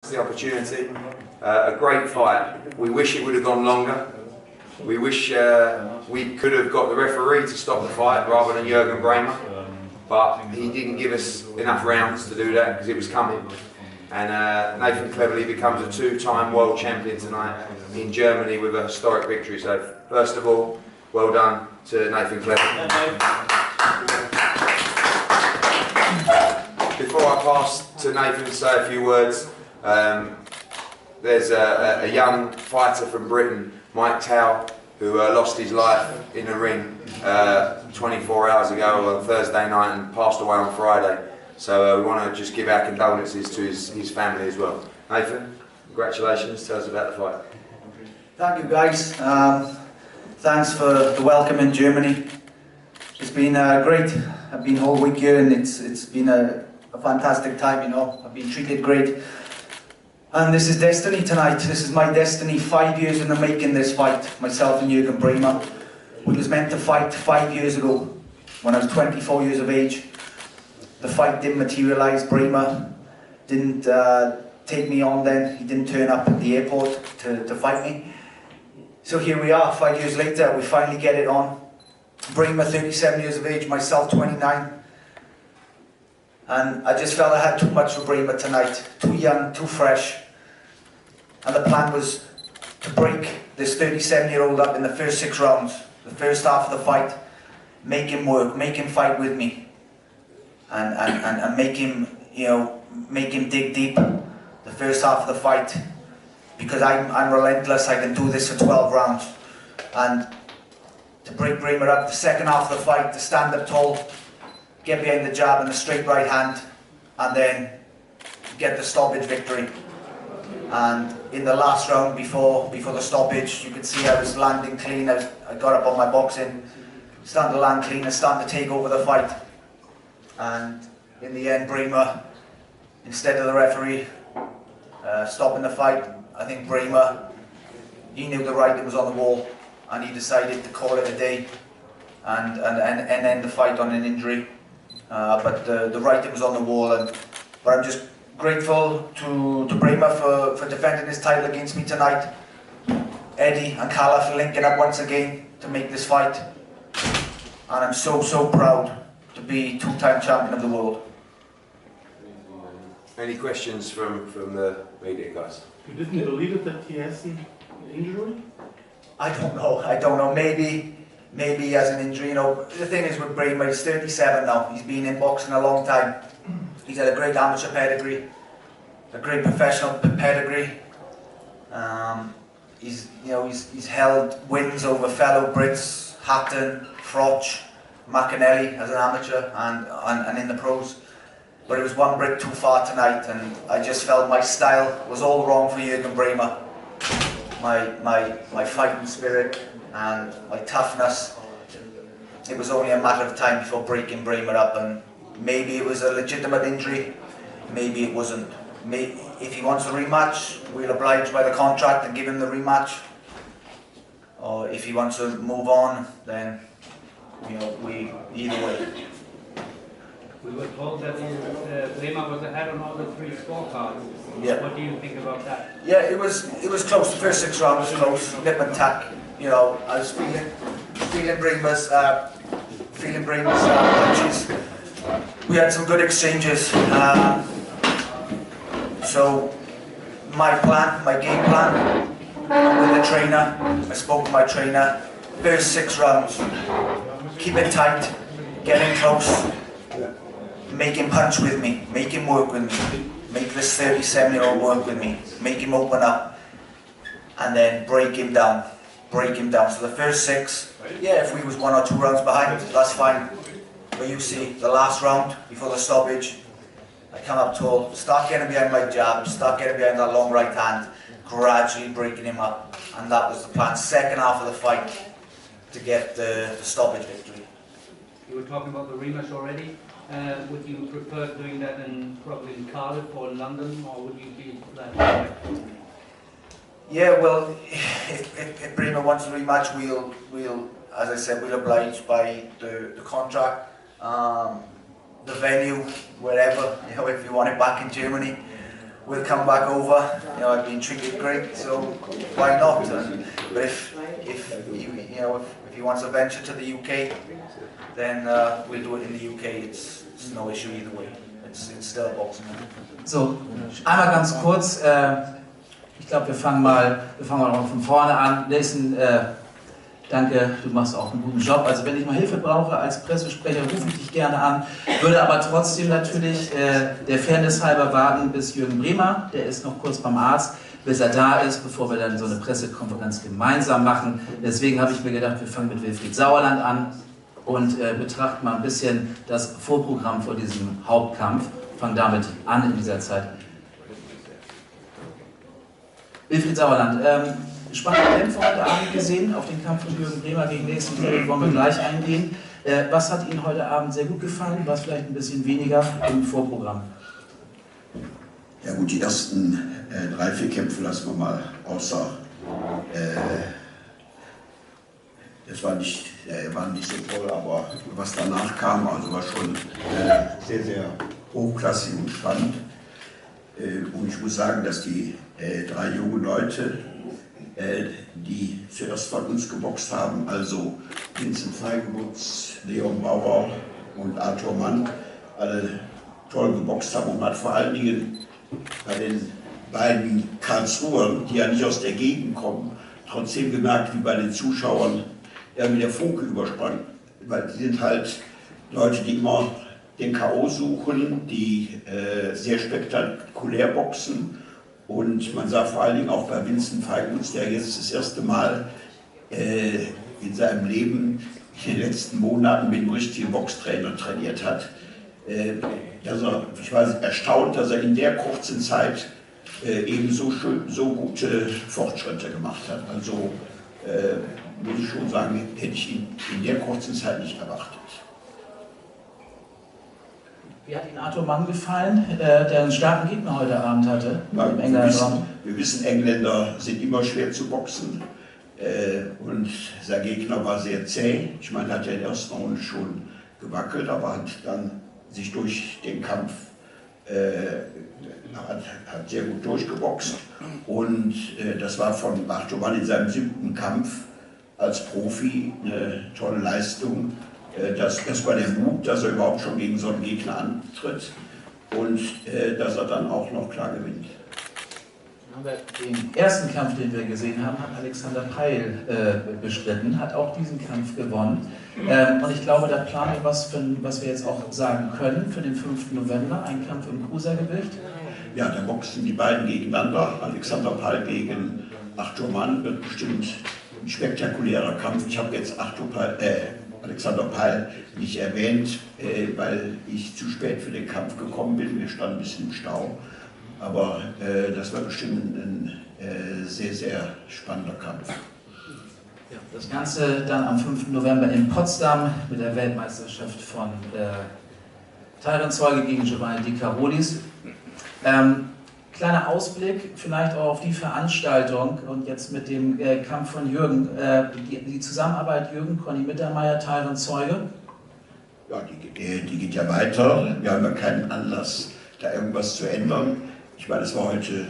The opportunity, a great fight. We wish it would have gone longer. We wish we could have got the referee to stop the fight rather than Jürgen Brähmer, but he didn't give us enough rounds to do that because it was coming. And Nathan Cleverly becomes a two-time world champion tonight in Germany with a historic victory. So first of all, well done to Nathan Cleverly. Before I pass to Nathan to say a few words, there's a young fighter from Britain, Mike Tao, who lost his life in the ring 24 hours ago on Thursday night and passed away on Friday. So we want to just give our condolences to his family as well. Nathan, congratulations. Tell us about the fight. Thank you, guys. Thanks for the welcome in Germany. It's been great. I've been whole week here and it's been a fantastic time, you know. I've been treated great. And this is destiny tonight. This is my destiny. 5 years in the making, this fight. Myself and Jürgen Brähmer. We was meant to fight 5 years ago when I was 24 years of age. The fight didn't materialise. Brähmer didn't take me on then. He didn't turn up at the airport to fight me. So here we are, 5 years later, we finally get it on. Brähmer 37 years of age, myself 29. And I just felt I had too much for Brähmer tonight. Too young, too fresh. And the plan was to break this 37-year-old up in the first 6 rounds. The first half of the fight, make him work, make him fight with me. And make him, you know, make him dig deep the first half of the fight. Because I'm relentless, I can do this for 12 rounds. And to break Brähmer up the second half of the fight, to stand up tall, get behind the jab and the straight right hand, and then get the stoppage victory. And in the last round before the stoppage, you could see I was landing clean. I got up on my boxing, starting to land clean and starting to take over the fight. And in the end, Brähmer, instead of the referee stopping the fight, I think Brähmer, he knew the writing was on the wall and he decided to call it a day and end the fight on an injury. But the writing was on the wall, but I'm just grateful to Brähmer for defending his title against me tonight. Eddie and Carla for linking up once again to make this fight. And I'm so proud to be two-time champion of the world. Any questions from the media, guys? You didn't believe it that he has an injury? I don't know. Maybe he has an injury. You know, the thing is with Brähmer, he's 37 now. He's been in boxing a long time. He's had a great amateur pedigree, a great professional pedigree. He's held wins over fellow Brits, Hatton, Froch, McAnally as an amateur and in the pros. But it was one Brit too far tonight, and I just felt my style was all wrong for Jürgen Brähmer. My fighting spirit and my toughness. It was only a matter of time before breaking Brähmer up, and maybe it was a legitimate injury, maybe it wasn't. If he wants a rematch, we'll oblige by the contract and give him the rematch. Or if he wants to move on, then either way. We were told that Brähmer was ahead on all the 3 scorecards. Yeah. What do you think about that? Yeah, it was close. The first 6 rounds was close. Nip and tack. You know, I was feeling Brähmer's punches. We had some good exchanges. So my game plan, I'm with the trainer. I spoke to my trainer. First 6 rounds, keep it tight, get in close. Make him punch with me, make him work with me, make this 37-year-old work with me, make him open up, and then break him down. So the first 6, yeah, if we was 1 or 2 rounds behind, that's fine. But you see, the last round, before the stoppage, I come up tall, start getting behind my jab, start getting behind that long right hand, gradually breaking him up. And that was the plan, second half of the fight, to get the stoppage victory. You were talking about the rematch already. Would you prefer doing that probably in Cardiff or London, or would you be that? Yeah, well, if Brähmer wants a rematch, we'll, as I said, we'll oblige by the contract, the venue, wherever. You know, if you want it back in Germany, we'll come back over. You know, I've been treated great, so why not? But if he wants to venture to the UK, then we'll do it in the UK. It's no issue either way. It's still a boxing match. So, einmal ganz kurz. Ich glaube, wir fangen mal von vorne an. Nathan, danke, du machst auch einen guten Job. Also wenn ich mal Hilfe brauche als Pressesprecher, rufe ich dich gerne an. Würde aber trotzdem natürlich der Fairness halber warten, bis Jürgen Brähmer, der ist noch kurz beim Arzt, bis er da ist, bevor wir dann so eine Pressekonferenz gemeinsam machen. Deswegen habe ich mir gedacht, wir fangen mit Wilfried Sauerland an und betrachten mal ein bisschen das Vorprogramm vor diesem Hauptkampf. Fangen damit an in dieser Zeit. Wilfried Sauerland, spannende Kämpfe heute Abend gesehen, auf den Kampf von Jürgen Brähmer gegen nächsten Tag wollen wir gleich eingehen. Was hat Ihnen heute Abend sehr gut gefallen, was vielleicht ein bisschen weniger im Vorprogramm? Ja gut, die ersten 3-4 Kämpfe lassen wir mal außer. Das waren nicht so toll, aber was danach kam, also war schon sehr, sehr hochklassig und spannend. Und ich muss sagen, dass die 3 junge Leute, die zuerst von uns geboxt haben, also Vincent Feigenbutz, Leon Bauer und Arthur Mann, alle toll geboxt haben. Und man hat vor allen Dingen bei den beiden Karlsruhern, die ja nicht aus der Gegend kommen, trotzdem gemerkt, wie bei den Zuschauern irgendwie der Funke übersprang. Weil die sind halt Leute, die immer den K.O. suchen, die sehr spektakulär boxen. Und man sah vor allen Dingen auch bei Vincent Feigenbutz, der jetzt das erste Mal in seinem Leben in den letzten Monaten mit einem richtigen Boxtrainer trainiert hat. Ich war erstaunt, dass er in der kurzen Zeit eben so gute Fortschritte gemacht hat. Also muss ich schon sagen, hätte ich ihn in der kurzen Zeit nicht erwartet. Wie hat Ihnen Arthur Mann gefallen, der einen starken Gegner heute Abend hatte? Wir wissen, Engländer sind immer schwer zu boxen und sein Gegner war sehr zäh. Ich meine, er hat ja in der ersten Runde schon gewackelt, aber hat dann sich durch den Kampf hat sehr gut durchgeboxt. Und das war von Arthur Mann in seinem 7. Kampf als Profi eine tolle Leistung. Das war der Mut, dass er überhaupt schon gegen so einen Gegner antritt und dass er dann auch noch klar gewinnt. Den ersten Kampf, den wir gesehen haben, hat Alexander Peil bestritten, hat auch diesen Kampf gewonnen. Und ich glaube, da planen wir was wir jetzt auch sagen können für den 5. November, ein Kampf im Cruisergewicht. Ja, da boxen die beiden gegeneinander. Alexander Peil gegen Arthur Mann wird bestimmt ein spektakulärer Kampf. Ich habe jetzt Alexander Peil nicht erwähnt, weil ich zu spät für den Kampf gekommen bin. Wir standen ein bisschen im Stau. Aber das war bestimmt ein sehr, sehr spannender Kampf. Ja, das Ganze dann am 5. November in Potsdam mit der Weltmeisterschaft von Tyron Zeuge gegen Giovanni Di Carolis. Kleiner Ausblick vielleicht auch auf die Veranstaltung und jetzt mit dem Kampf von Jürgen. Die Zusammenarbeit Jürgen, Conny Mittermeier, Tyron Zeuge? Ja, die geht ja weiter. Wir haben ja keinen Anlass, da irgendwas zu ändern. Ich meine, es war heute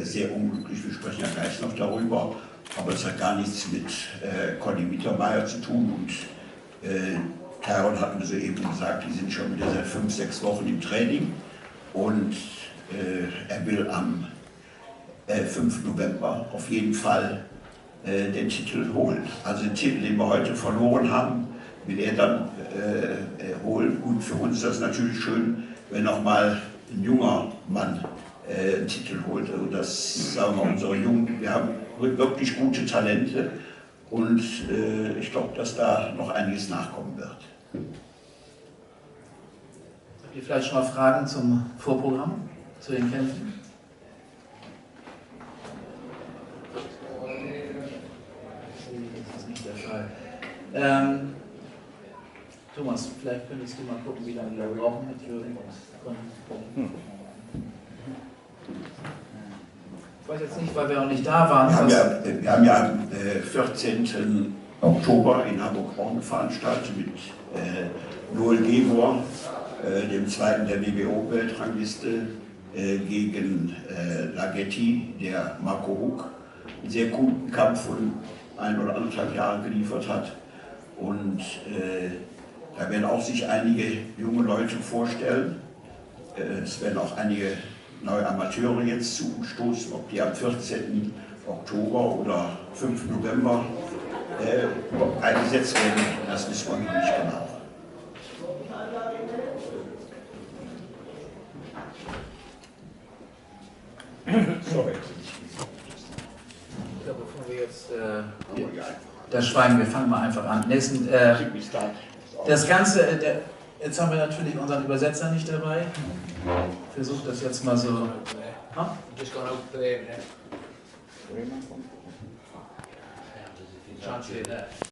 sehr unglücklich, wir sprechen ja gleich noch darüber, aber es hat gar nichts mit Conny Mittermeier zu tun. Und Tyron hat mir soeben gesagt, die sind schon wieder seit 5, 6 Wochen im Training und er will am 5. November auf jeden Fall den Titel holen. Also den Titel, den wir heute verloren haben, will er dann holen. Und für uns ist das natürlich schön, wenn nochmal ein junger Mann einen Titel holt. Also das sagen wir unsere Jungen, wir haben wirklich gute Talente und ich glaube, dass da noch einiges nachkommen wird. Habt ihr vielleicht schon mal Fragen zum Vorprogramm, zu den Kämpfen? Das ist nicht der Fall. Thomas, vielleicht könntest du mal gucken, wie lange wir brauchen mit Jürgen und Conny. Ich weiß jetzt nicht, weil wir auch nicht da waren. Wir haben ja am 14. Oktober in Hamburg auch eine Veranstaltung mit Noel Gebor, dem Zweiten der WBO-Weltrangliste, gegen Lagetti, der Marco Huck, einen sehr guten Kampf von 1 oder 1,5 Jahren geliefert hat. Und da werden auch sich einige junge Leute vorstellen. Es werden auch einige neue Amateure jetzt zu uns stoßen, ob die am 14. Oktober oder 5. November eingesetzt werden, das wissen wir noch nicht genau. Sorry. Ich glaube, bevor wir jetzt das schweigen, wir fangen mal einfach an. Nächsten, das Ganze, jetzt haben wir natürlich unseren Übersetzer nicht dabei. Versucht das jetzt mal so. Just gone over there. Translate that.